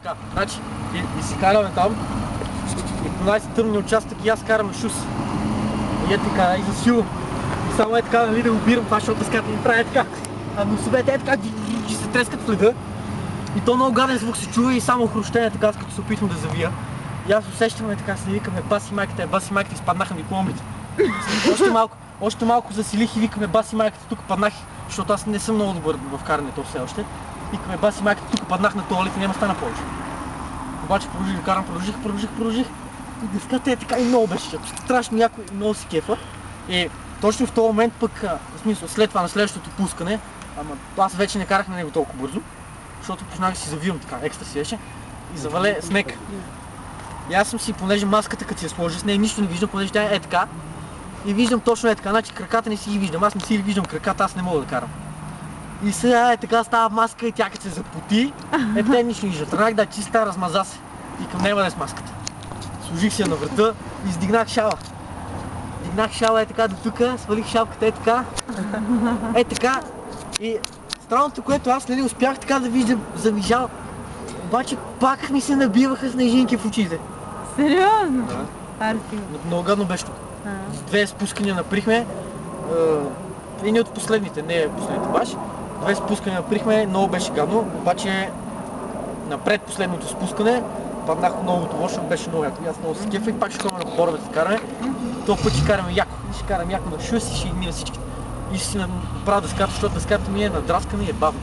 така. Значи, и си караме там, и по най-тъмния участък и аз карам шус. И е така, и засилвам. И само е така, нали, да го бирам това, защото дъската ми прави така. А носовете е така, се трескат в леда. И то много гаден звук се чува и само хрущение така, като се опитвам да завия. И аз усещам така, се викаме баси майката, и спаднаха ми пломбите. Още малко засилих и викаме баси майката, тук паднах, защото аз не съм много добър в карането все още. Викаме баси майката, тук паднах на туалет и няма стана повече. Обаче продължих да карам, продължих. И дъската е така и много беше, страшно някой много си кефа. И точно в този момент пък, в смисъл след това на следващото пускане, ама аз вече не карах на него толкова бързо, защото почнах да си завивам така, екстра си беше и завале снег. И аз съм си, понеже маската като си я сложи, с нея нищо не виждам, понеже тя е така. И виждам точно така, значи краката не си ги виждам, аз не си ги виждам краката, аз не мога да карам. И сега така става маска и тя като се запоти, те нищо не вижда. Тръгнах да чиста, размаза се. Викам, няма да е с маската. Сложих си я на врата и издигнах шала. Дигнах шала така до тука, свалих шапката така. И странното, което аз не успях така да виждам завижал, обаче пак ми се набиваха снежинки в очите. Сериозно? Да. Много гадно беше тук. Две спускания наприхме, едни от последните, не последните баш. Две спускания наприхме, много беше гадно, обаче напред последното спускане паднах много лошо, беше много яко. Аз много се кефа и пак ще ходим на боровете да караме. Този път ще караме яко. Ще караме яко на шус и ще ги мина всички. И ще си направя дъската, защото дъската ми е надраскана и е бавна.